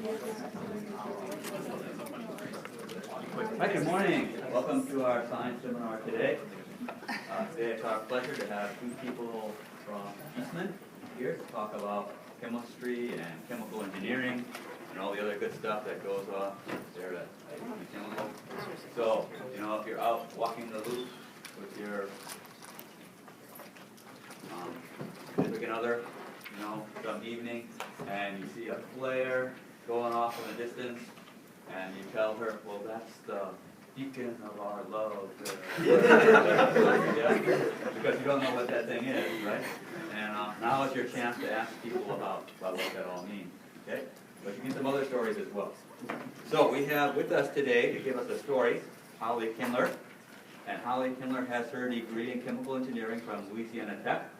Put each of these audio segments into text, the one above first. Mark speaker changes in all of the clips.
Speaker 1: Hi, good morning. Welcome to our science seminar today. Today it's our pleasure to have two people from Eastman here to talk about chemistry and chemical engineering and all the other good stuff that goes on there at chemical. So, if you're out walking the loop with your significant other, some evening, and you see a flare going off in the distance, and you tell her, well, that's the beacon of our love. Yeah? Because you don't know what that thing is, right? And now is your chance to ask people about what that all means, okay? But you get some other stories as well. So we have with us today to give us a story, Hollie Kinler. And Hollie Kinler has her degree in chemical engineering from Louisiana Tech,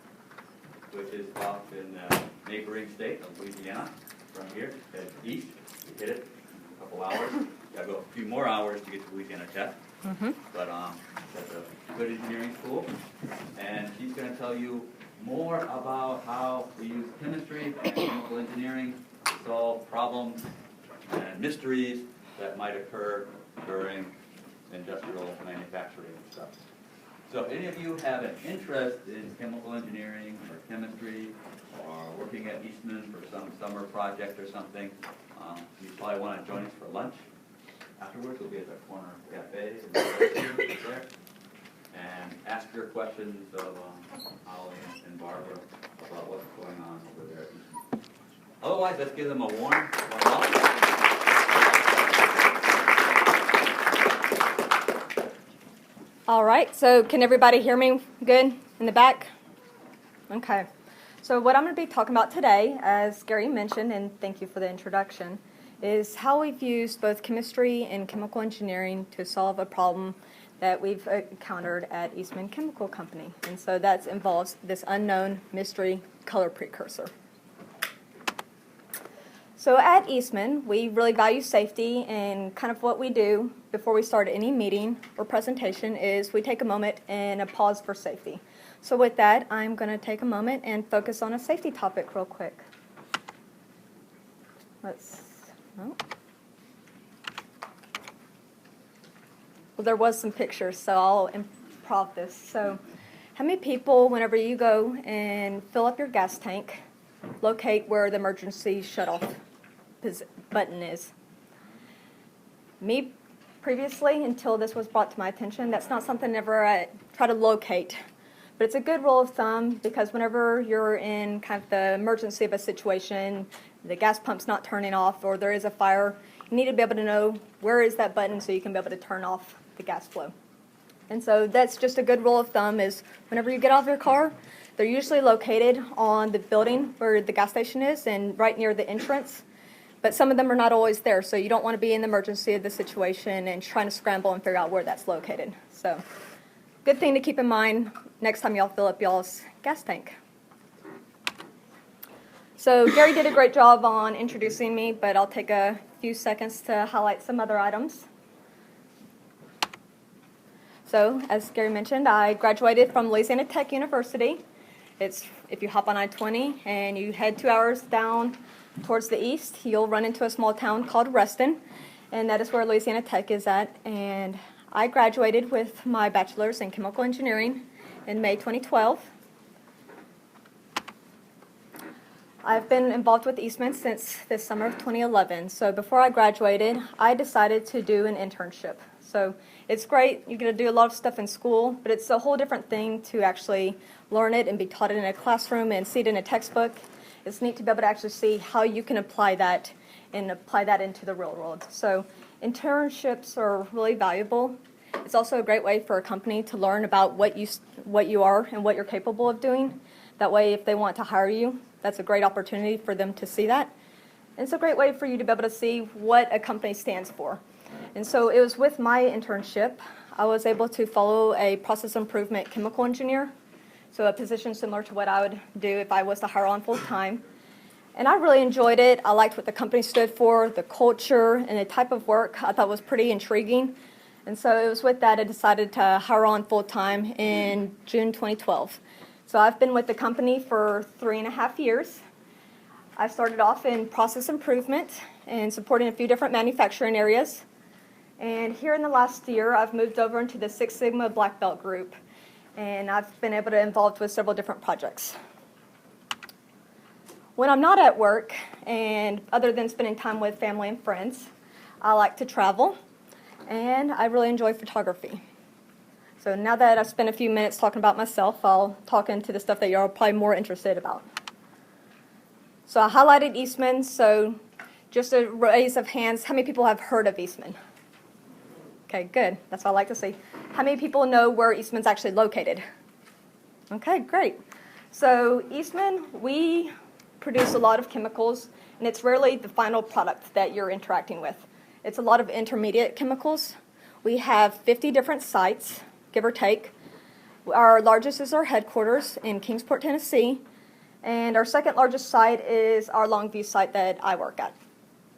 Speaker 1: which is off in the neighboring state of Louisiana. From here, head east, you hit it in a couple hours. You got to go a few more hours to get to Louisiana Tech. But that's a good engineering school. And she's going to tell you more about how we use chemistry and chemical engineering to solve problems and mysteries that might occur during industrial manufacturing and stuff. So if any of you have an interest in chemical engineering or chemistry or working at Eastman for some summer project or something, you probably want to join us for lunch. Afterwards, we'll be at the corner cafe there. And ask your questions of Hollie and Barbara about what's going on over there at Eastman. Otherwise, let's give them a warm welcome.
Speaker 2: All right, so can everybody hear me good in the back? Okay, so what I'm going to be talking about today, as Gary mentioned, and thank you for the introduction, is how we've used both chemistry and chemical engineering to solve a problem that we've encountered at Eastman Chemical Company. And so that involves this unknown mystery color precursor. So at Eastman, we really value safety, and kind of what we do before we start any meeting or presentation is we take a moment and a pause for safety. So with that, I'm going to take a moment and focus on a safety topic real quick. Well, there was some pictures, so I'll improv this. So how many people, whenever you go and fill up your gas tank, locate where the emergency shutoff button is? Me, previously, until this was brought to my attention, that's not something I ever try to locate. But it's a good rule of thumb, because whenever you're in kind of the emergency of a situation, the gas pump's not turning off or there is a fire, you need to be able to know where is that button so you can be able to turn off the gas flow. And so that's just a good rule of thumb, is whenever you get out of your car, they're usually located on the building where the gas station is and right near the entrance. But some of them are not always there, so you don't want to be in the emergency of the situation and trying to scramble and figure out where that's located. So good thing to keep in mind next time y'all fill up y'all's gas tank. So Gary did a great job on introducing me, but I'll take a few seconds to highlight some other items. So, as Gary mentioned, I graduated from Louisiana Tech University. It's, if you hop on I-20 and you head 2 hours down towards the east, you'll run into a small town called Reston, and that is where Louisiana Tech is at. And I graduated with my bachelor's in chemical engineering in May 2012. I've been involved with Eastman since the summer of 2011. So before I graduated, I decided to do an internship. So it's great, you get to do a lot of stuff in school, but it's a whole different thing to actually learn it and be taught it in a classroom and see it in a textbook. It's neat to be able to actually see how you can apply that and apply that into the real world. So internships are really valuable. It's also a great way for a company to learn about what you are and what you're capable of doing. That way, if they want to hire you, that's a great opportunity for them to see that. And it's a great way for you to be able to see what a company stands for. And so it was with my internship, I was able to follow a process improvement chemical engineer, so a position similar to what I would do if I was to hire on full time. And I really enjoyed it. I liked what the company stood for, the culture, and the type of work I thought was pretty intriguing. And so it was with that I decided to hire on full time in June 2012. So I've been with the company for 3.5 years. I started off in process improvement and supporting a few different manufacturing areas. And here in the last year, I've moved over into the Six Sigma Black Belt group, and I've been able to involved with several different projects. When I'm not at work, and other than spending time with family and friends, I like to travel, and I really enjoy photography. So now that I've spent a few minutes talking about myself, I'll talk into the stuff that you're probably more interested about. So I highlighted Eastman, so just a raise of hands, how many people have heard of Eastman? Okay, good. That's what I like to see. How many people know where Eastman's actually located? Okay, great. So Eastman, we produce a lot of chemicals, and it's rarely the final product that you're interacting with. It's a lot of intermediate chemicals. We have 50 different sites, give or take. Our largest is our headquarters in Kingsport, Tennessee, and our second largest site is our Longview site that I work at.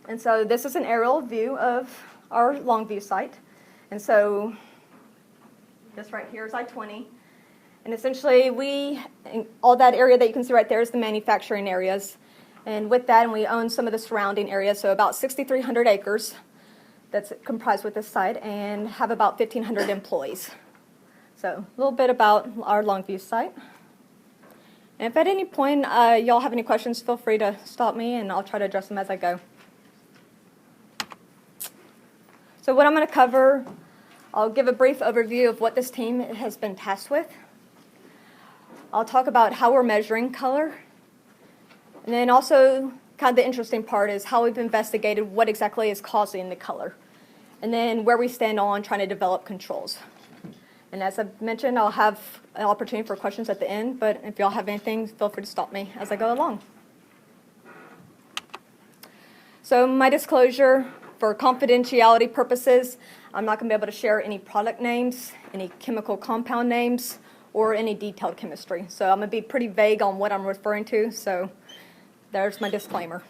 Speaker 2: And so this is an aerial view of our Longview site. And so this right here is I-20. And essentially, all that area that you can see right there is the manufacturing areas. And with that, we own some of the surrounding areas, so about 6,300 acres that's comprised with this site, and have about 1,500 employees. So a little bit about our Longview site. And if at any point y'all have any questions, feel free to stop me, and I'll try to address them as I go. So what I'm going to cover, I'll give a brief overview of what this team has been tasked with. I'll talk about how we're measuring color. And then also, kind of the interesting part is how we've investigated what exactly is causing the color. And then where we stand on trying to develop controls. And as I mentioned, I'll have an opportunity for questions at the end, but if y'all have anything, feel free to stop me as I go along. So my disclosure, for confidentiality purposes, I'm not going to be able to share any product names, any chemical compound names, or any detailed chemistry. So I'm going to be pretty vague on what I'm referring to, so there's my disclaimer.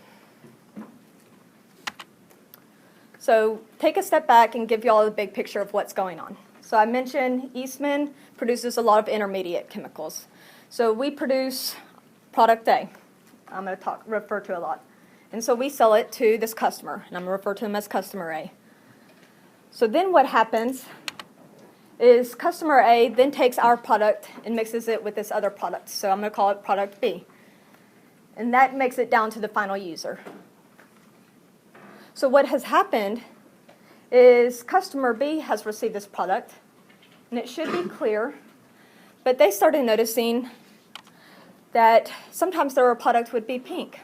Speaker 2: So take a step back and give you all the big picture of what's going on. So I mentioned Eastman produces a lot of intermediate chemicals. So we produce product A. I'm going to refer to a lot. And so we sell it to this customer, and I'm going to refer to him as customer A. So then what happens is customer A then takes our product and mixes it with this other product. So I'm going to call it product B. And that makes it down to the final user. So what has happened is customer B has received this product, and it should be clear, but they started noticing that sometimes their product would be pink.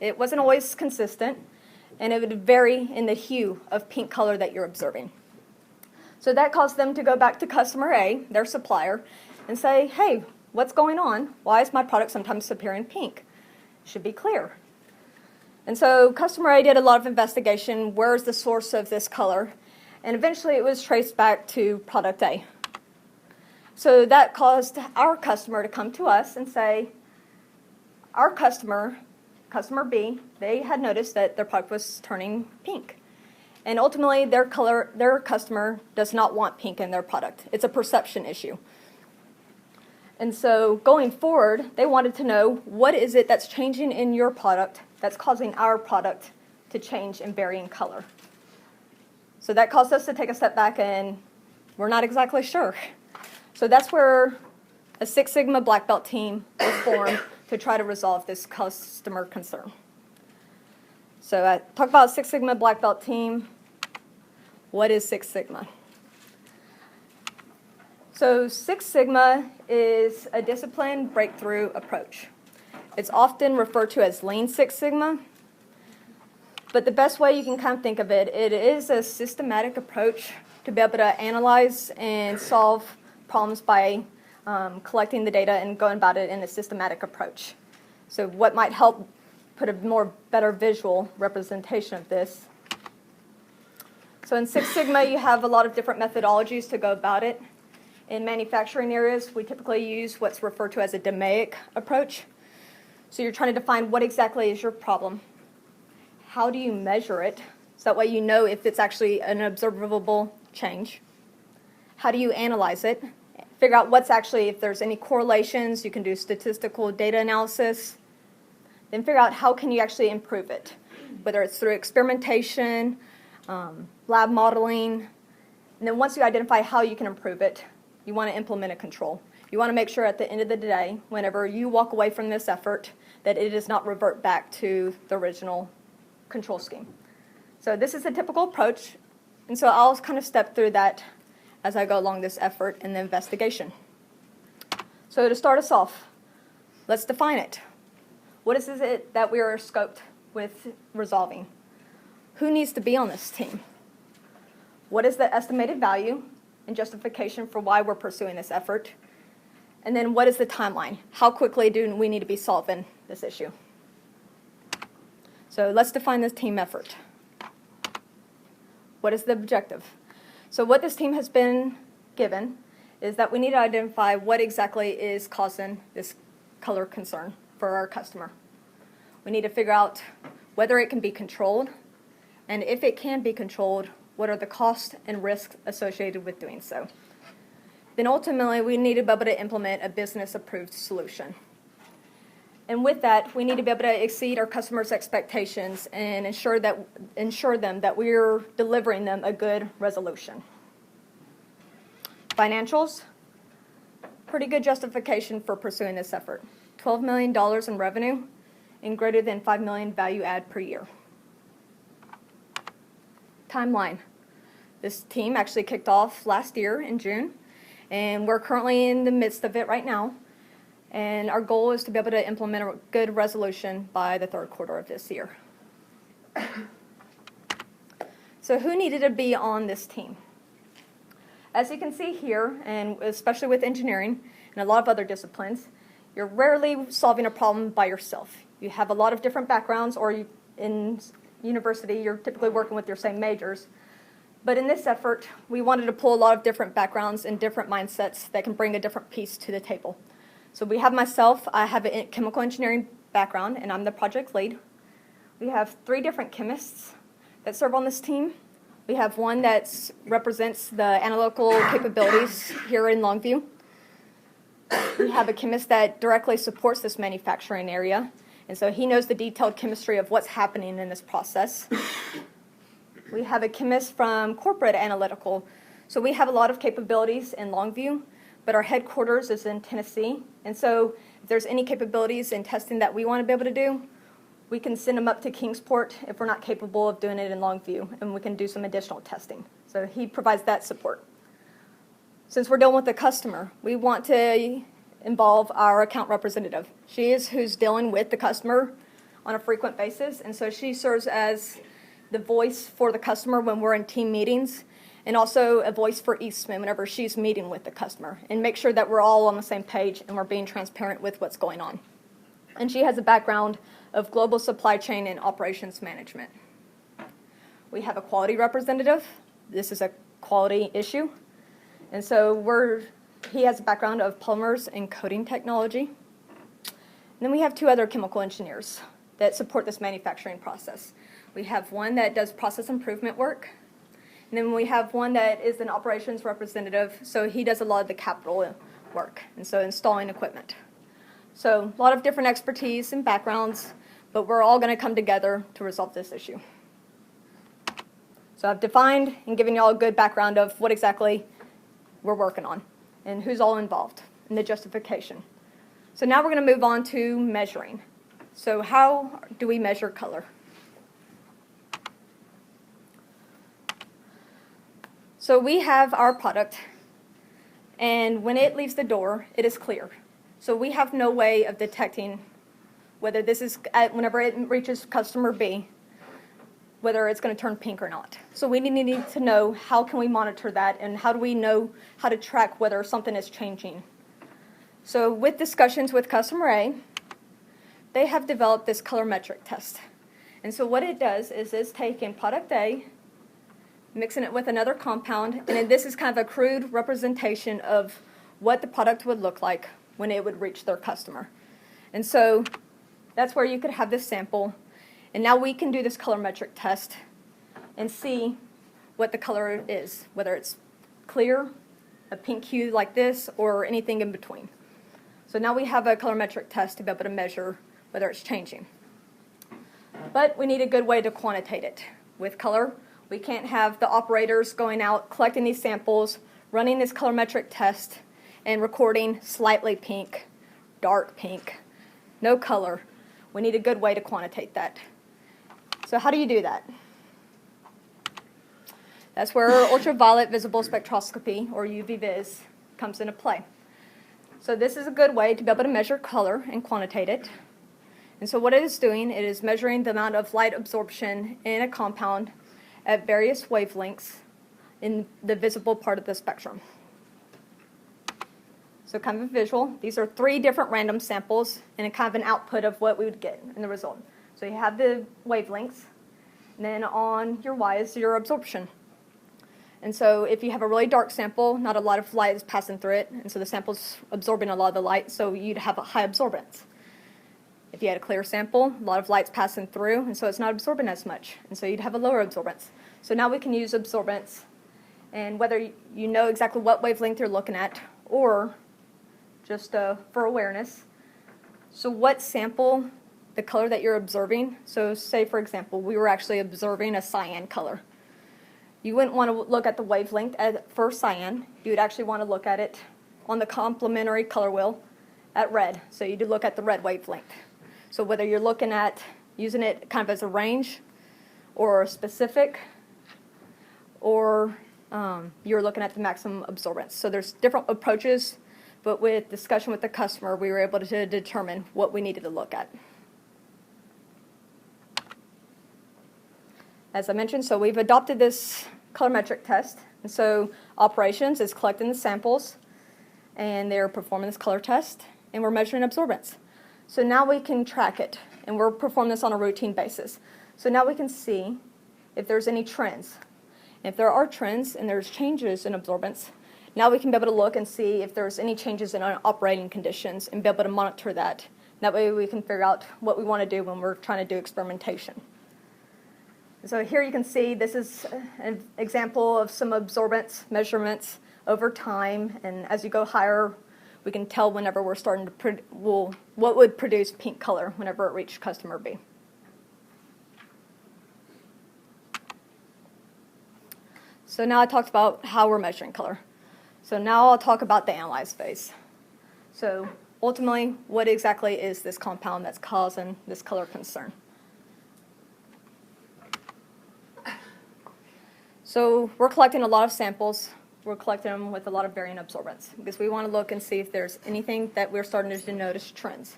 Speaker 2: It wasn't always consistent, and it would vary in the hue of pink color that you're observing. So that caused them to go back to customer A, their supplier, and say, hey, what's going on? Why is my product sometimes appearing pink? Should be clear. And so customer A did a lot of investigation. Where's the source of this color? And eventually it was traced back to product A. So that caused our customer to come to us and say, our customer B, they had noticed that their product was turning pink. And ultimately, their customer does not want pink in their product. It's a perception issue. And so going forward, they wanted to know, what is it that's changing in your product that's causing our product to change and vary in color? So that caused us to take a step back, and we're not exactly sure. So that's where a Six Sigma Black Belt team was formed to try to resolve this customer concern. So I talk about Six Sigma Black Belt team. What is Six Sigma? So Six Sigma is a discipline breakthrough approach. It's often referred to as Lean Six Sigma, but the best way you can kind of think of it, it is a systematic approach to be able to analyze and solve problems by collecting the data and going about it in a systematic approach. So what might help put a better visual representation of this. So in Six Sigma, you have a lot of different methodologies to go about it. In manufacturing areas, we typically use what's referred to as a DMAIC approach. So you're trying to define what exactly is your problem. How do you measure it? So that way you know if it's actually an observable change. How do you analyze it? Figure out what's actually, if there's any correlations, you can do statistical data analysis. Then figure out how can you actually improve it, whether it's through experimentation, lab modeling. And then once you identify how you can improve it, you want to implement a control. You want to make sure at the end of the day, whenever you walk away from this effort, that it does not revert back to the original control scheme. So this is a typical approach, and so I'll kind of step through that as I go along this effort and the investigation. So to start us off, let's define it. What is it that we are scoped with resolving? Who needs to be on this team? What is the estimated value and justification for why we're pursuing this effort? And then what is the timeline? How quickly do we need to be solving this issue? So let's define this team effort. What is the objective? So what this team has been given is that we need to identify what exactly is causing this color concern for our customer. We need to figure out whether it can be controlled, and if it can be controlled, what are the costs and risks associated with doing so. Then ultimately, we need to be able to implement a business-approved solution. And with that, we need to be able to exceed our customers' expectations and ensure them that we're delivering them a good resolution. Financials, pretty good justification for pursuing this effort. $12 million in revenue and greater than $5 million value add per year. Timeline. This team actually kicked off last year in June, and we're currently in the midst of it right now. And our goal is to be able to implement a good resolution by the third quarter of this year. So who needed to be on this team? As you can see here, and especially with engineering and a lot of other disciplines, you're rarely solving a problem by yourself. You have a lot of different backgrounds, or in university, you're typically working with your same majors. But in this effort, we wanted to pull a lot of different backgrounds and different mindsets that can bring a different piece to the table. So we have myself, I have a chemical engineering background, and I'm the project lead. We have 3 different chemists that serve on this team. We have one that represents the analytical capabilities here in Longview. We have a chemist that directly supports this manufacturing area, and so he knows the detailed chemistry of what's happening in this process. We have a chemist from corporate analytical. So we have a lot of capabilities in Longview, but our headquarters is in Tennessee. And so if there's any capabilities in testing that we want to be able to do, we can send them up to Kingsport if we're not capable of doing it in Longview, and we can do some additional testing. So he provides that support. Since we're dealing with the customer, we want to involve our account representative. She is who's dealing with the customer on a frequent basis, and so she serves as the voice for the customer when we're in team meetings, and also a voice for Eastman whenever she's meeting with the customer, and make sure that we're all on the same page and we're being transparent with what's going on. And she has a background of global supply chain and operations management. We have a quality representative. This is a quality issue. And so he has a background of polymers and coating technology. And then we have 2 other chemical engineers that support this manufacturing process. We have one that does process improvement work, and then we have one that is an operations representative, so he does a lot of the capital work, and so installing equipment. So a lot of different expertise and backgrounds, but we're all going to come together to resolve this issue. So I've defined and given you all a good background of what exactly we're working on and who's all involved and the justification. So now we're going to move on to measuring. So how do we measure color? So we have our product, and when it leaves the door, it is clear. So we have no way of detecting whether this is, whenever it reaches customer B, whether it's going to turn pink or not. So we need to know how can we monitor that, and how do we know how to track whether something is changing. So with discussions with customer A, they have developed this color metric test. And so what it does is it's taking product A, mixing it with another compound, and then this is kind of a crude representation of what the product would look like when it would reach their customer. And so that's where you could have this sample, and now we can do this color metric test and see what the color is, whether it's clear, a pink hue like this, or anything in between. So now we have a color metric test to be able to measure whether it's changing. But we need a good way to quantitate it. With color, we can't have the operators going out, collecting these samples, running this colorimetric test, and recording slightly pink, dark pink, no color. We need a good way to quantitate that. So how do you do that? That's where ultraviolet visible spectroscopy, or UV-Vis, comes into play. So this is a good way to be able to measure color and quantitate it. And so what it is doing, it is measuring the amount of light absorption in a compound at various wavelengths in the visible part of the spectrum. So kind of a visual. These are 3 different random samples and a kind of an output of what we would get in the result. So you have the wavelengths, and then on your Y is your absorption. And so if you have a really dark sample, not a lot of light is passing through it, and so the sample's absorbing a lot of the light, so you'd have a high absorbance. If you had a clear sample, a lot of light's passing through, and so it's not absorbing as much, and so you'd have a lower absorbance. So now we can use absorbance, and whether you know exactly what wavelength you're looking at, or just for awareness. So what sample, the color that you're observing, so say for example, we were actually observing a cyan color. You wouldn't want to look at the wavelength for cyan. You would actually want to look at it on the complementary color wheel at red. So you'd look at the red wavelength. So whether you're looking at using it kind of as a range or a specific, or you're looking at the maximum absorbance. So there's different approaches, but with discussion with the customer, we were able to determine what we needed to look at. As I mentioned, so we've adopted this colorimetric test. And so operations is collecting the samples, and they're performing this color test, and we're measuring absorbance. So now we can track it, and we're performing this on a routine basis. So now we can see if there's any trends. If there are trends and there's changes in absorbance, now we can be able to look and see if there's any changes in our operating conditions and be able to monitor that. That way we can figure out what we want to do when we're trying to do experimentation. So here you can see this is an example of some absorbance measurements over time, and as you go higher, we can tell whenever we're starting to what would produce pink color whenever it reached customer B. So now I talked about how we're measuring color. So now I'll talk about the analyze phase. So ultimately, what exactly is this compound that's causing this color concern? So we're collecting a lot of samples. We're collecting them with a lot of varying absorbance because we want to look and see if there's anything that we're starting to notice trends.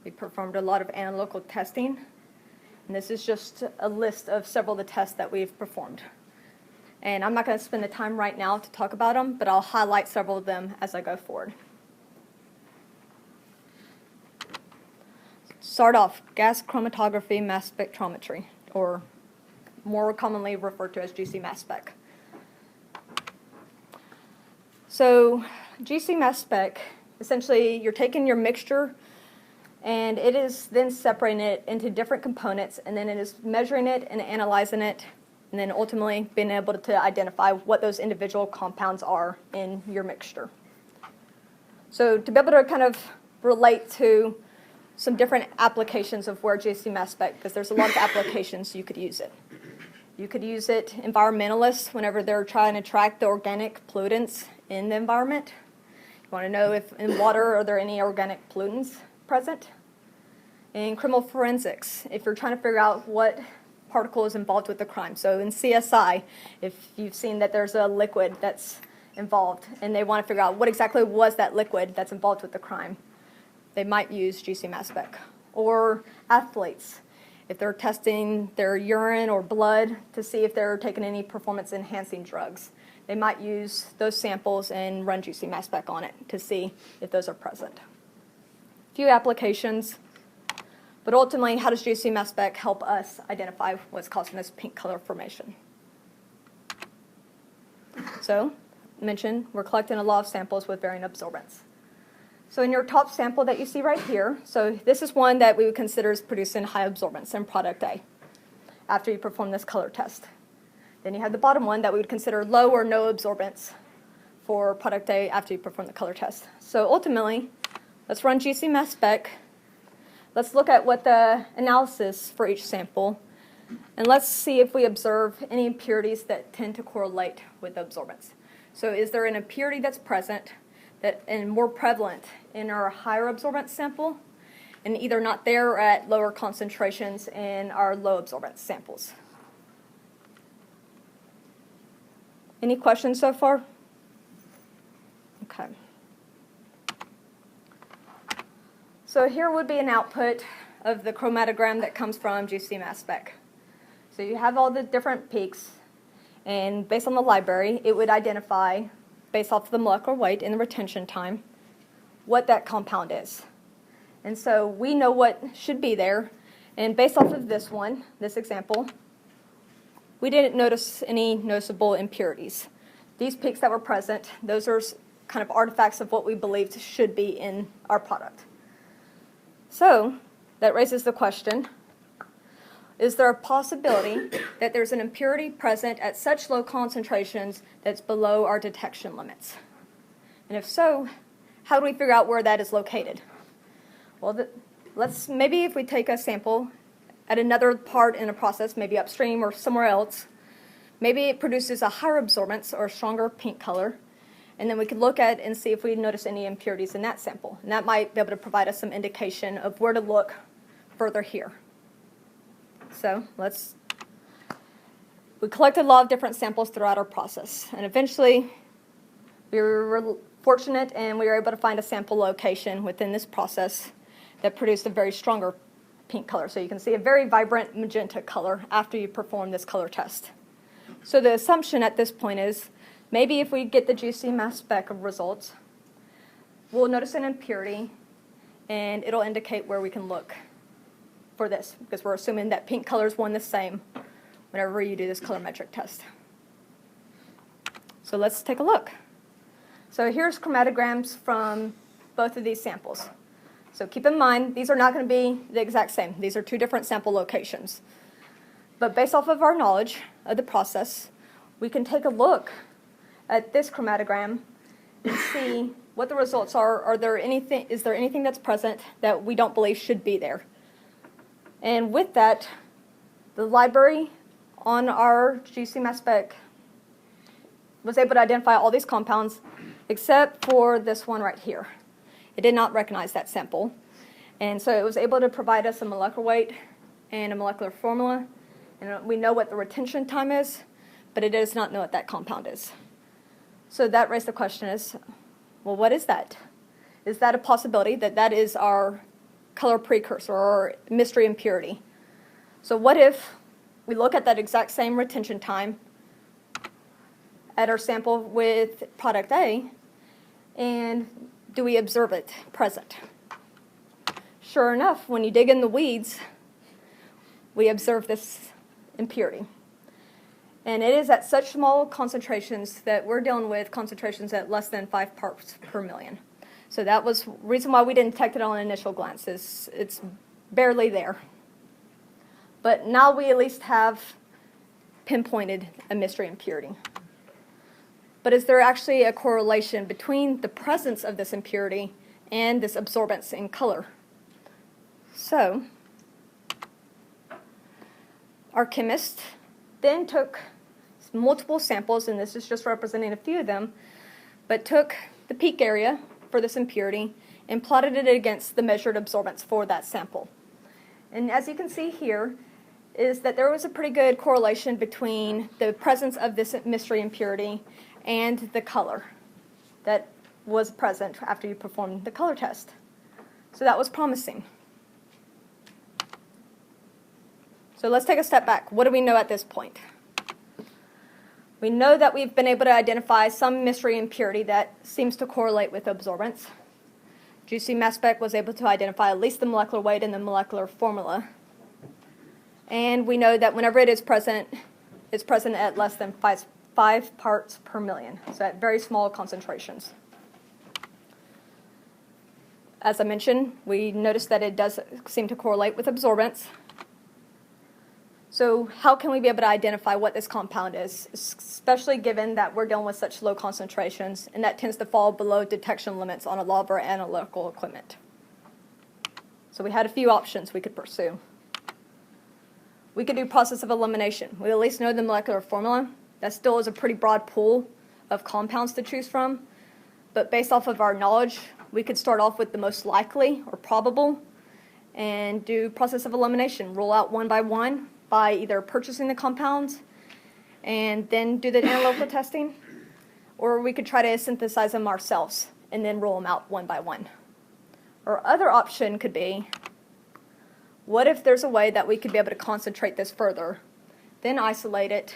Speaker 2: We performed a lot of analytical testing, and this is just a list of several of the tests that we've performed. And I'm not going to spend the time right now to talk about them, but I'll highlight several of them as I go forward. Start off, gas chromatography mass spectrometry, or more commonly referred to as GC mass spec. So GC mass spec, essentially you're taking your mixture and it is then separating it into different components, and then it is measuring it and analyzing it, and then ultimately being able to identify what those individual compounds are in your mixture. So to be able to kind of relate to some different applications of where GC mass spec, because there's a lot of applications you could use it. You could use it, environmentalists, whenever they're trying to track the organic pollutants in the environment. You want to know if in water are there any organic pollutants present. In criminal forensics, if you're trying to figure out what particle is involved with the crime. So in CSI, if you've seen that there's a liquid that's involved and they want to figure out what exactly was that liquid that's involved with the crime, they might use GC mass spec. Or athletes, if they're testing their urine or blood to see if they're taking any performance-enhancing drugs, they might use those samples and run GC mass spec on it to see if those are present. Few applications, but ultimately, how does GC mass spec help us identify what's causing this pink color formation? So, mentioned, we're collecting a lot of samples with varying absorbance. So in your top sample that you see right here, so this is one that we would consider as producing high absorbance in product A after you perform this color test. Then you have the bottom one that we would consider low or no absorbance for product A after you perform the color test. So ultimately, let's run GC mass spec let's look at what the analysis for each sample, and let's see if we observe any impurities that tend to correlate with absorbance. So is there an impurity that's present and more prevalent in our higher absorbance sample, and either not there or at lower concentrations in our low absorbance samples? Any questions so far? Okay. So here would be an output of the chromatogram that comes from GC mass spec. So you have all the different peaks, and based on the library, it would identify, based off the molecular weight and the retention time, what that compound is. And so we know what should be there, and based off of this one, this example, we didn't notice any noticeable impurities. These peaks that were present, those are kind of artifacts of what we believed should be in our product. So that raises the question, is there a possibility that there's an impurity present at such low concentrations that's below our detection limits? And if so, how do we figure out where that is located? Well, maybe if we take a sample at another part in a process, maybe upstream or somewhere else, maybe it produces a higher absorbance or a stronger pink color, and then we could look at and see if we notice any impurities in that sample. And that might be able to provide us some indication of where to look further here. So we collected a lot of different samples throughout our process, and eventually we were fortunate and we were able to find a sample location within this process that produced a very stronger pink color. So you can see a very vibrant magenta color after you perform this color test. So the assumption at this point is maybe if we get the GC mass spec of results, we'll notice an impurity and it'll indicate where we can look for this, because we're assuming that pink color is one the same whenever you do this colorimetric test. So let's take a look. So here's chromatograms from both of these samples. So keep in mind, these are not going to be the exact same. These are two different sample locations. But based off of our knowledge of the process, we can take a look at this chromatogram and see what the results are. Is there anything that's present that we don't believe should be there? And with that, the library on our GC mass spec was able to identify all these compounds except for this one right here. It did not recognize that sample. And so it was able to provide us a molecular weight and a molecular formula. And we know what the retention time is, but it does not know what that compound is. So that raised the question is, well, what is that? Is that a possibility that that is our color precursor or mystery impurity? So what if we look at that exact same retention time at our sample with product A, and do we observe it present? Sure enough, when you dig in the weeds, we observe this impurity. And it is at such small concentrations that we're dealing with concentrations at less than 5 parts per million. So that was the reason why we didn't detect it on an initial glance. It's barely there. But now we at least have pinpointed a mystery impurity. But is there actually a correlation between the presence of this impurity and this absorbance in color? So our chemist then took multiple samples, and this is just representing a few of them, but took the peak area for this impurity and plotted it against the measured absorbance for that sample. And as you can see here, is that there was a pretty good correlation between the presence of this mystery impurity and the color that was present after you performed the color test. So that was promising. So let's take a step back. What do we know at this point? We know that we've been able to identify some mystery impurity that seems to correlate with absorbance. GC mass spec was able to identify at least the molecular weight and the molecular formula. And we know that whenever it is present, it's present at less than 5 parts per million, so at very small concentrations. As I mentioned, we noticed that it does seem to correlate with absorbance. So how can we be able to identify what this compound is, especially given that we're dealing with such low concentrations, and that tends to fall below detection limits on a lot of our analytical equipment? So we had a few options we could pursue. We could do process of elimination. We at least know the molecular formula. That still is a pretty broad pool of compounds to choose from. But based off of our knowledge, we could start off with the most likely or probable and do process of elimination. Rule out one by either purchasing the compounds and then do the analytical testing, or we could try to synthesize them ourselves and then rule them out one by one. Our other option could be, what if there's a way that we could be able to concentrate this further, then isolate it,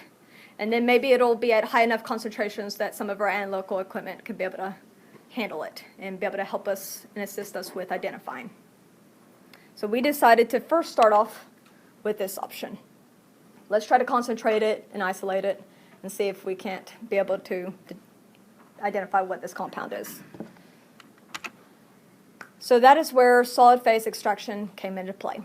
Speaker 2: and then maybe it'll be at high enough concentrations that some of our analytical equipment could be able to handle it and be able to help us and assist us with identifying. So we decided to first start off with this option. Let's try to concentrate it and isolate it and see if we can't be able to identify what this compound is. So that is where solid phase extraction came into play.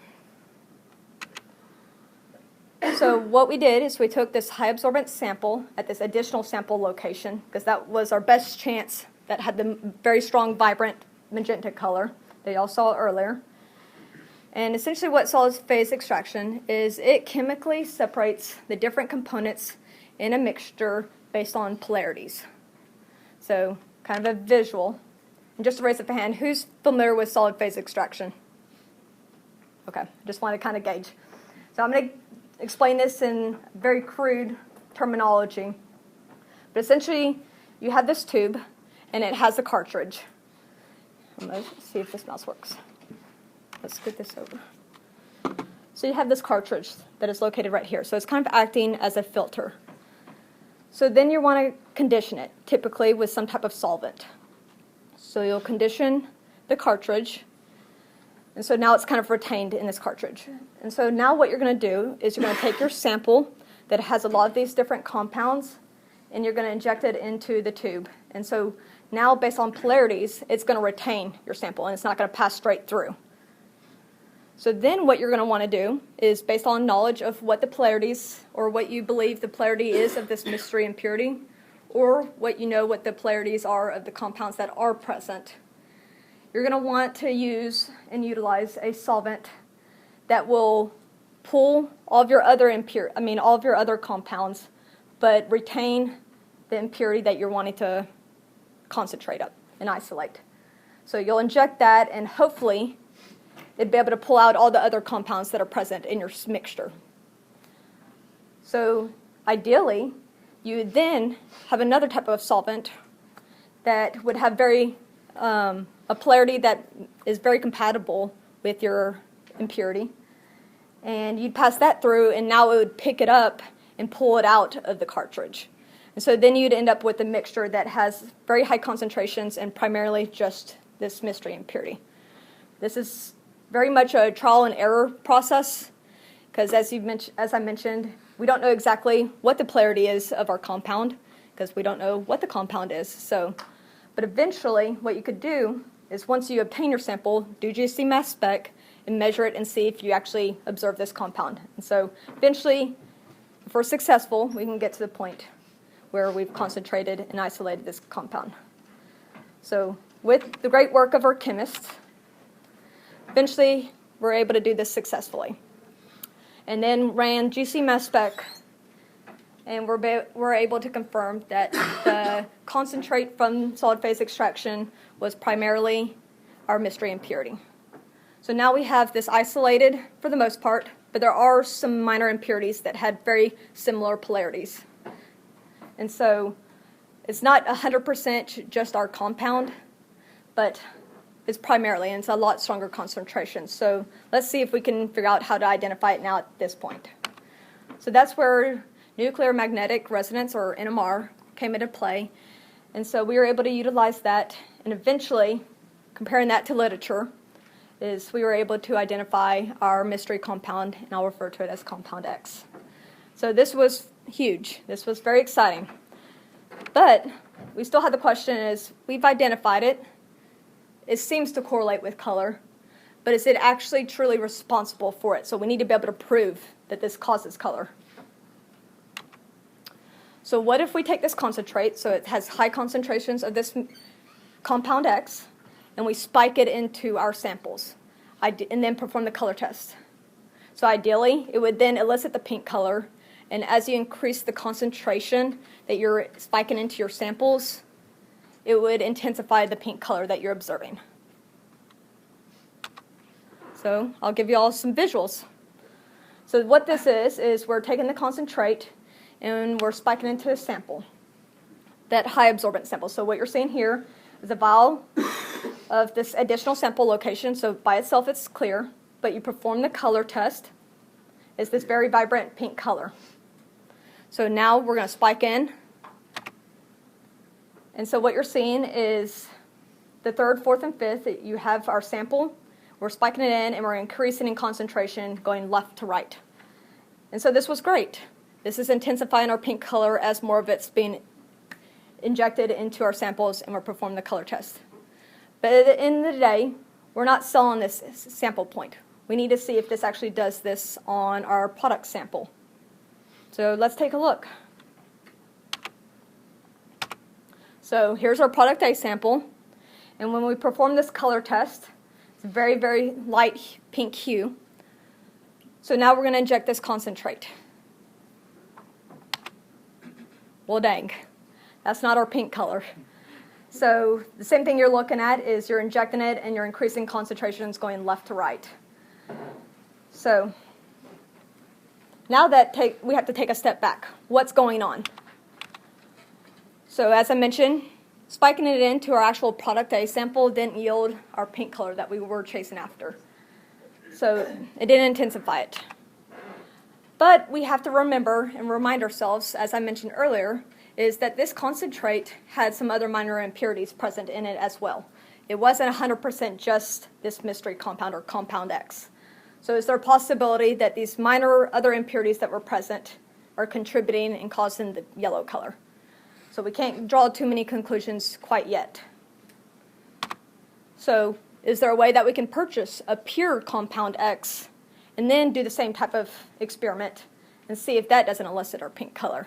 Speaker 2: So what we did is we took this high absorbance sample at this additional sample location, because that was our best chance, that had the very strong, vibrant magenta color that y'all saw earlier. And essentially what solid phase extraction is, it chemically separates the different components in a mixture based on polarities. So kind of a visual. And just to raise up a hand, who's familiar with solid phase extraction? Okay, just want to kind of gauge. So I'm going to explain this in very crude terminology. But essentially, you have this tube, and it has a cartridge. I'm going to see if this mouse works. Let's scoot this over. So you have this cartridge that is located right here. So it's kind of acting as a filter. So then you want to condition it, typically with some type of solvent. So you'll condition the cartridge. And so now it's kind of retained in this cartridge. And so now what you're going to do is you're going to take your sample that has a lot of these different compounds, and you're going to inject it into the tube. And so now, based on polarities, it's going to retain your sample, and it's not going to pass straight through. So then what you're going to want to do is, based on knowledge of what the polarities, or what you believe the polarity is of this mystery impurity, or what you know what the polarities are of the compounds that are present, you're going to want to use and utilize a solvent that will pull all of your other all of your other compounds, but retain the impurity that you're wanting to concentrate up and isolate. So you'll inject that, and hopefully it'd be able to pull out all the other compounds that are present in your mixture. So ideally, you would then have another type of solvent that would have a polarity that is very compatible with your impurity. And you'd pass that through, and now it would pick it up and pull it out of the cartridge. And so then you'd end up with a mixture that has very high concentrations and primarily just this mystery impurity. This is very much a trial and error process, because as I mentioned, we don't know exactly what the polarity is of our compound, because we don't know what the compound is. But eventually, what you could do is, once you obtain your sample, do GC mass spec and measure it and see if you actually observe this compound. And so eventually, if we're successful, we can get to the point where we've concentrated and isolated this compound. So with the great work of our chemists, eventually we're able to do this successfully. And then ran GC mass spec, and we're able to confirm that the concentrate from solid phase extraction was primarily our mystery impurity. So now we have this isolated for the most part, but there are some minor impurities that had very similar polarities. And so it's not 100% just our compound, but it's primarily, and it's a lot stronger concentration. So let's see if we can figure out how to identify it now at this point. So that's where nuclear magnetic resonance, or NMR, came into play. And so we were able to utilize that, and eventually, comparing that to literature, is we were able to identify our mystery compound, and I'll refer to it as compound X. So this was huge. This was very exciting. But we still had the question is, we've identified it. It seems to correlate with color, but is it actually truly responsible for it? So we need to be able to prove that this causes color. So what if we take this concentrate, so it has high concentrations of this compound X, and we spike it into our samples? and then perform the color test. So ideally, it would then elicit the pink color, and as you increase the concentration that you're spiking into your samples, it would intensify the pink color that you're observing. So I'll give you all some visuals. So what this is we're taking the concentrate and we're spiking into a sample, that high absorbance sample. So what you're seeing here is a vial of this additional sample location. So by itself it's clear, but you perform the color test. It's this very vibrant pink color. So now we're going to spike in. And so what you're seeing is the third, fourth, and fifth, you have our sample. We're spiking it in, and we're increasing in concentration, going left to right. And so this was great. This is intensifying our pink color as more of it's being injected into our samples, and we're performing the color test. But at the end of the day, we're not selling this sample point. We need to see if this actually does this on our product sample. So let's take a look. So here's our product A sample. And when we perform this color test, it's a very, very light pink hue. So now we're going to inject this concentrate. Well, dang. That's not our pink color. So the same thing you're looking at is you're injecting it and you're increasing concentrations going left to right. So now that we have to take a step back. What's going on? So as I mentioned, spiking it into our actual product A sample didn't yield our pink color that we were chasing after. So it didn't intensify it. But we have to remember and remind ourselves, as I mentioned earlier, is that this concentrate had some other minor impurities present in it as well. It wasn't 100% just this mystery compound or compound X. So is there a possibility that these minor other impurities that were present are contributing and causing the yellow color? So we can't draw too many conclusions quite yet. So is there a way that we can purchase a pure compound X and then do the same type of experiment and see if that doesn't elicit our pink color?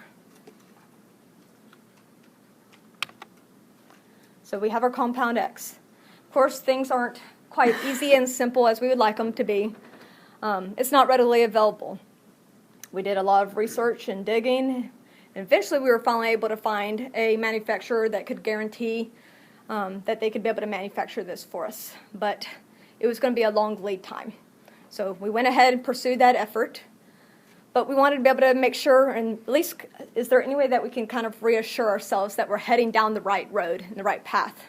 Speaker 2: So we have our compound X. Of course, things aren't quite easy and simple as we would like them to be. It's not readily available. We did a lot of research and digging, and eventually we were finally able to find a manufacturer that could guarantee that they could be able to manufacture this for us. But it was going to be a long lead time. So we went ahead and pursued that effort. But we wanted to be able to make sure, and at least, is there any way that we can kind of reassure ourselves that we're heading down the right road, and the right path?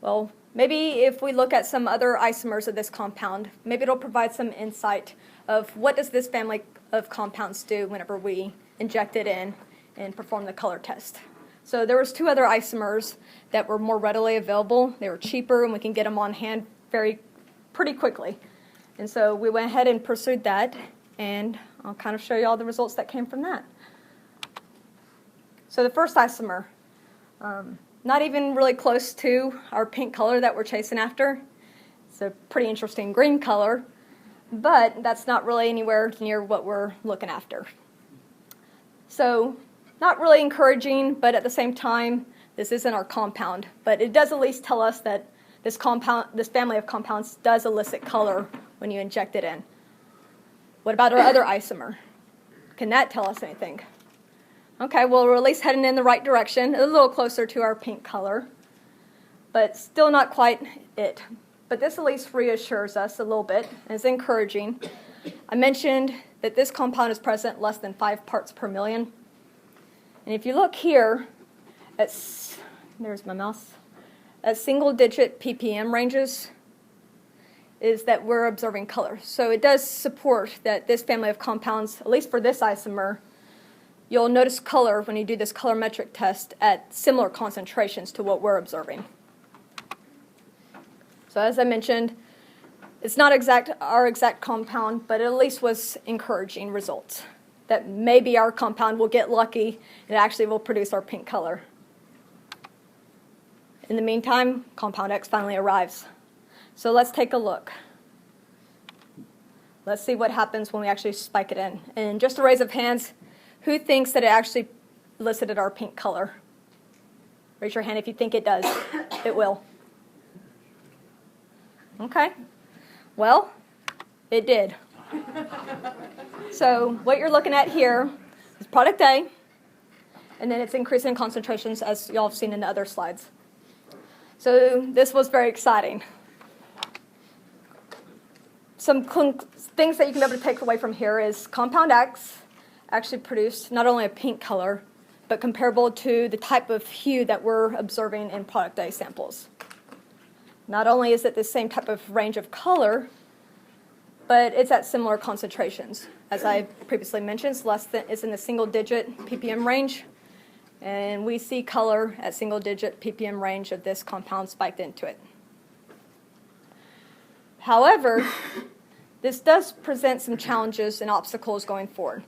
Speaker 2: Well, maybe if we look at some other isomers of this compound, maybe it'll provide some insight of what does this family of compounds do whenever we inject it in and perform the color test. So there was two other isomers that were more readily available. They were cheaper, and we can get them on hand pretty quickly. And so we went ahead and pursued that. And I'll kind of show you all the results that came from that. So the first isomer, not even really close to our pink color that we're chasing after. It's a pretty interesting green color, but that's not really anywhere near what we're looking after. So not really encouraging, but at the same time, this isn't our compound. But it does at least tell us that this family of compounds does elicit color when you inject it in. What about our other isomer? Can that tell us anything? Okay, well, we're at least heading in the right direction, a little closer to our pink color, but still not quite it. But this at least reassures us a little bit, and is encouraging. I mentioned that this compound is present less than 5 parts per million. And if you look here, there's my mouse, at single-digit ppm ranges, is that we're observing color. So it does support that this family of compounds, at least for this isomer, you'll notice color when you do this colorimetric test at similar concentrations to what we're observing. So as I mentioned, it's not our exact compound, but it at least was encouraging results. That maybe our compound will get lucky and it actually will produce our pink color. In the meantime, compound X finally arrives. So let's take a look. Let's see what happens when we actually spike it in. And just a raise of hands, who thinks that it actually elicited our pink color? Raise your hand if you think it does. It will. Okay. Well, it did. So what you're looking at here is product A, and then it's increasing in concentrations as y'all have seen in the other slides. So this was very exciting. Some things that you can be able to take away from here is compound X actually produced not only a pink color, but comparable to the type of hue that we're observing in product A samples. Not only is it the same type of range of color, but it's at similar concentrations. As I previously mentioned, it's in the single-digit ppm range, and we see color at single-digit ppm range of this compound spiked into it. However, this does present some challenges and obstacles going forward.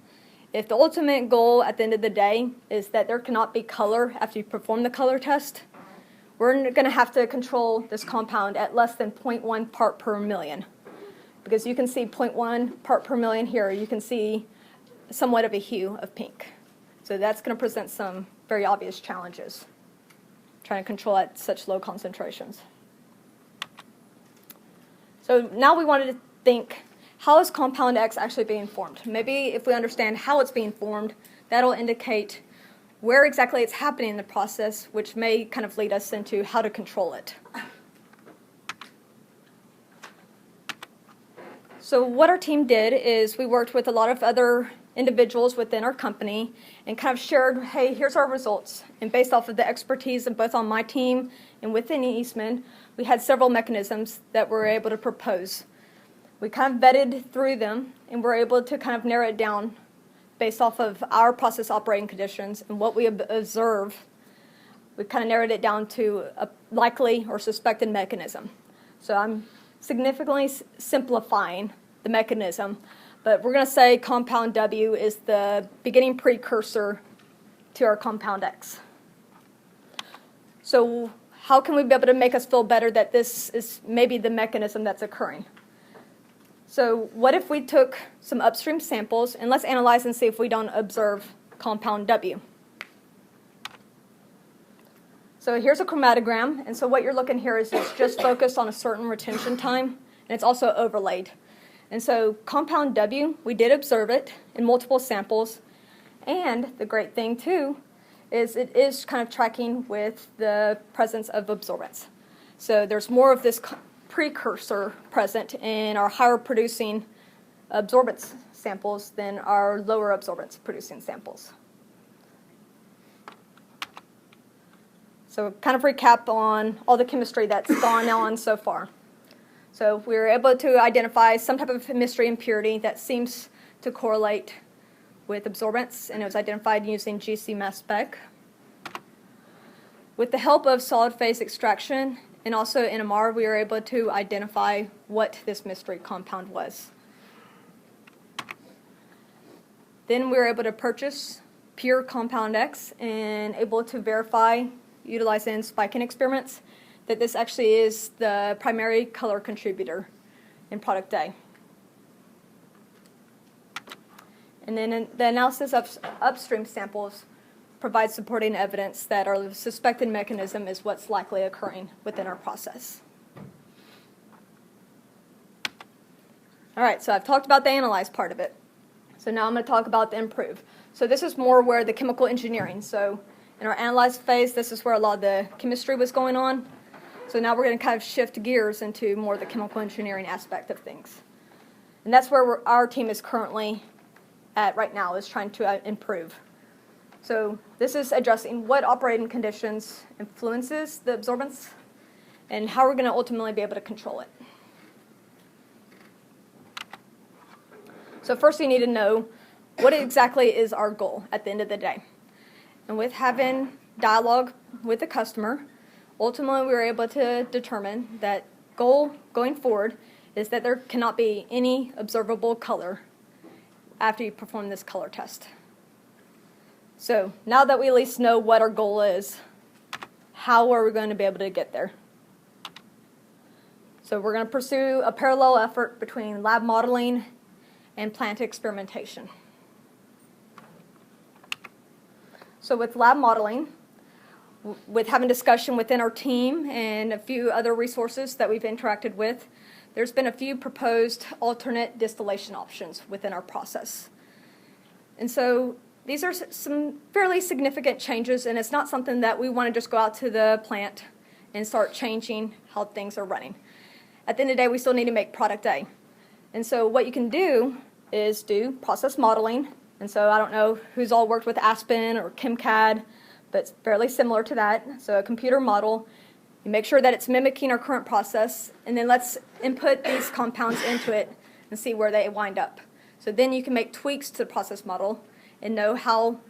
Speaker 2: If the ultimate goal at the end of the day is that there cannot be color after you perform the color test, we're going to have to control this compound at less than 0.1 part per million. Because you can see 0.1 part per million here, you can see somewhat of a hue of pink. So that's going to present some very obvious challenges, trying to control at such low concentrations. So now we wanted to think, how is compound X actually being formed? Maybe if we understand how it's being formed, that'll indicate where exactly it's happening in the process, which may kind of lead us into how to control it. So what our team did is we worked with a lot of other individuals within our company and kind of shared, hey, here's our results. And based off of the expertise of both on my team and within Eastman, we had several mechanisms that we're able to propose. We kind of vetted through them, and we're able to kind of narrow it down based off of our process operating conditions and what we observe. We kind of narrowed it down to a likely or suspected mechanism. So I'm significantly simplifying the mechanism, but we're going to say compound W is the beginning precursor to our compound X. So how can we be able to make us feel better that this is maybe the mechanism that's occurring? So what if we took some upstream samples, and let's analyze and see if we don't observe compound W. So here's a chromatogram, and so what you're looking here is it's just focused on a certain retention time, and it's also overlaid. And so compound W, we did observe it in multiple samples, and the great thing too is it is kind of tracking with the presence of absorbance. So there's more of this precursor present in our higher producing absorbance samples than our lower absorbance producing samples. So kind of recap on all the chemistry that's gone on so far. So we were able to identify some type of chemistry impurity that seems to correlate with absorbance, and it was identified using GC mass spec. With the help of solid phase extraction and also NMR, we were able to identify what this mystery compound was. Then we were able to purchase pure compound X and able to verify, utilizing spiking experiments, that this actually is the primary color contributor in product A. And then the analysis of upstream samples provides supporting evidence that our suspected mechanism is what's likely occurring within our process. All right, so I've talked about the analyze part of it. So now I'm going to talk about the improve. So this is more where the chemical engineering. So in our analyze phase, this is where a lot of the chemistry was going on. So now we're going to kind of shift gears into more of the chemical engineering aspect of things. And that's where our team is currently at right now, is trying to improve. So this is addressing what operating conditions influences the absorbance and how we're going to ultimately be able to control it. So first you need to know what exactly is our goal at the end of the day. And with having dialogue with the customer, ultimately we were able to determine that goal going forward is that there cannot be any observable color after you perform this color test. So now that we at least know what our goal is, how are we going to be able to get there? So we're going to pursue a parallel effort between lab modeling and plant experimentation. So with lab modeling, with having discussion within our team and a few other resources that we've interacted with, there's been a few proposed alternate distillation options within our process. And so these are some fairly significant changes, and it's not something that we want to just go out to the plant and start changing how things are running. At the end of the day, we still need to make product A. And so what you can do is do process modeling. And so I don't know who's all worked with Aspen or KimCAD, but it's fairly similar to that. So a computer model, you make sure that it's mimicking our current process, and then let's input these compounds into it and see where they wind up. So then you can make tweaks to the process model and know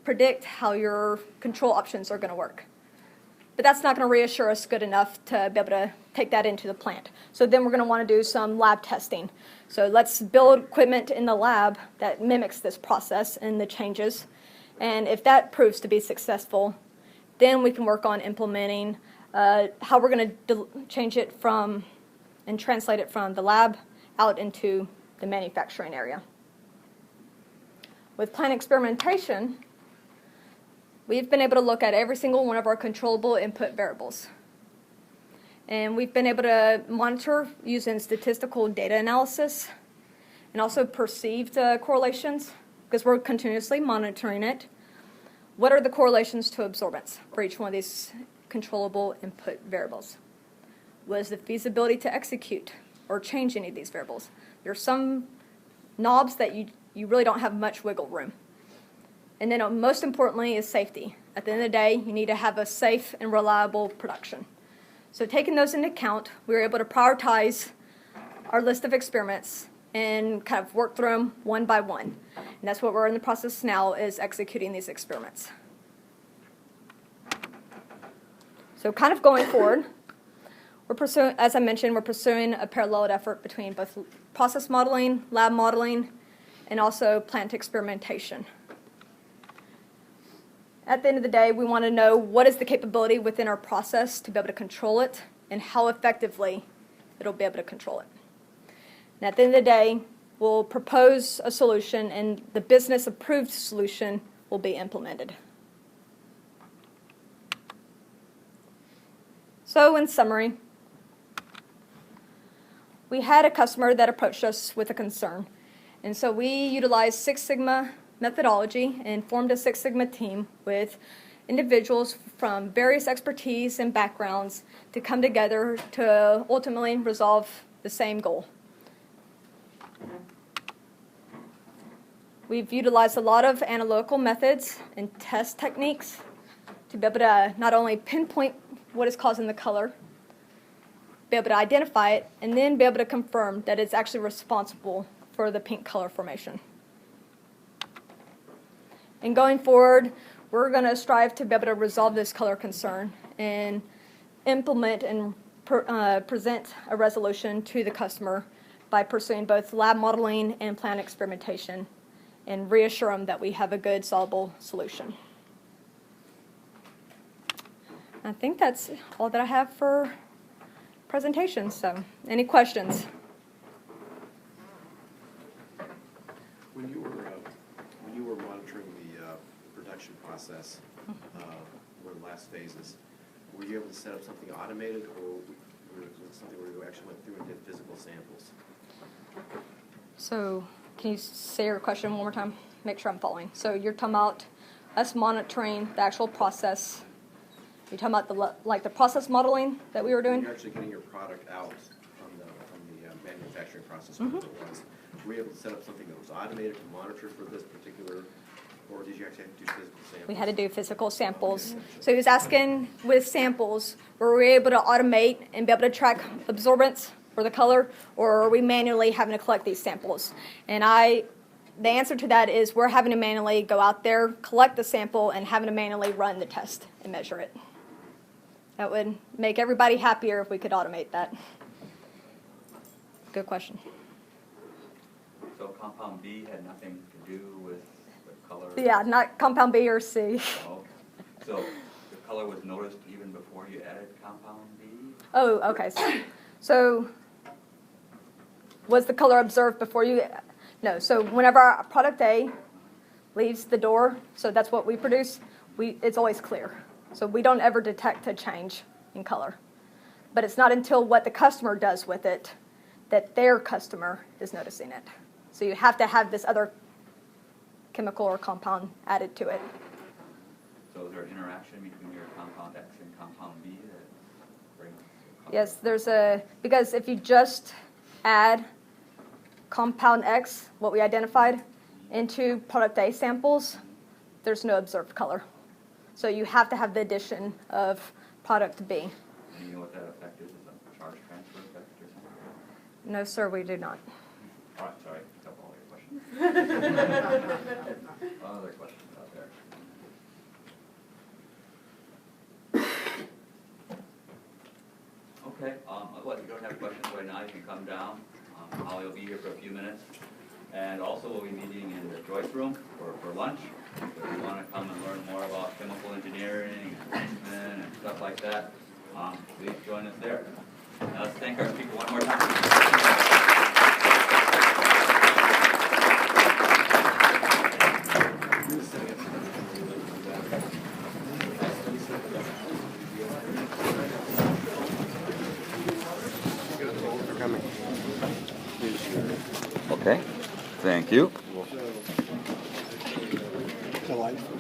Speaker 2: predict how your control options are going to work. But that's not going to reassure us good enough to be able to take that into the plant. So then we're going to want to do some lab testing. So let's build equipment in the lab that mimics this process and the changes. And if that proves to be successful, then we can work on implementing how we're going to change it from and translate it from the lab out into the manufacturing area. With plant experimentation, we've been able to look at every single one of our controllable input variables. And we've been able to monitor using statistical data analysis and also perceived correlations, because we're continuously monitoring it. What are the correlations to absorbance for each one of these controllable input variables? What is the feasibility to execute or change any of these variables? There are some knobs that you really don't have much wiggle room. And then most importantly is safety. At the end of the day, you need to have a safe and reliable production. So taking those into account, we were able to prioritize our list of experiments and kind of work through them one by one. And that's what we're in the process now, is executing these experiments. So kind of going forward, we're pursuing, as I mentioned, we're pursuing a parallel effort between both process modeling, lab modeling, and also plant experimentation. At the end of the day, we want to know what is the capability within our process to be able to control it and how effectively it'll be able to control it. And at the end of the day, we'll propose a solution and the business-approved solution will be implemented. So in summary, we had a customer that approached us with a concern. And so we utilized Six Sigma methodology and formed a Six Sigma team with individuals from various expertise and backgrounds to come together to ultimately resolve the same goal. We've utilized a lot of analytical methods and test techniques to be able to not only pinpoint what is causing the color, be able to identify it, and then be able to confirm that it's actually responsible for the pink color formation. And going forward, we're going to strive to be able to resolve this color concern and implement and present a resolution to the customer by pursuing both lab modeling and plant experimentation and reassure them that we have a good soluble solution. I think that's all that I have for presentations. So, any questions?
Speaker 3: When you were monitoring the production process, one of the last phases, were you able to set up something automated, or was it something where you actually went through and did physical samples?
Speaker 2: So, can you say your question one more time? Make sure I'm following. So you're talking about us monitoring the actual process. You're talking about the process modeling that we were doing?
Speaker 3: You're actually getting your product out from the manufacturing process, whatever it was. Were you able to set up something that was automated to monitor for this particular, or did you actually have to do physical samples?
Speaker 2: We had to do physical samples. So he was asking with samples, were we able to automate and be able to track absorbance for the color, or are we manually having to collect these samples? And the answer to that is we're having to manually go out there, collect the sample, and having to manually run the test and measure it. That would make everybody happier if we could automate that. Good question.
Speaker 1: So compound B had nothing to do with the color?
Speaker 2: Yeah, not compound B or C.
Speaker 1: Oh, so the color was noticed even before you added compound B?
Speaker 2: Oh, okay. So was the color observed before you? No. So whenever our product A leaves the door, so that's what we produce, it's always clear. So we don't ever detect a change in color. but it's not until what the customer does with it that their customer is noticing it. So you have to have this other chemical or compound added to it.
Speaker 1: So is there an interaction between your compound X and compound B that brings?
Speaker 2: Yes, because if you just add compound X, what we identified, into product A samples, there's no observed color. So you have to have the addition of product B.
Speaker 1: And you know what that effect is? Is it a charge transfer effect or something?
Speaker 2: No, sir, we do not.
Speaker 1: All right, sorry, I took up all your questions. Other questions out there? Okay, otherwise, if you don't have questions right now, you can come down. Hollie will be here for a few minutes. And also, we'll be meeting in the Joyce Room for lunch. So if you want to come and learn more about chemical engineering and Eastman and stuff like that, please join us there. Now, let's thank our speaker one more time. Okay, thank you.
Speaker 3: To life.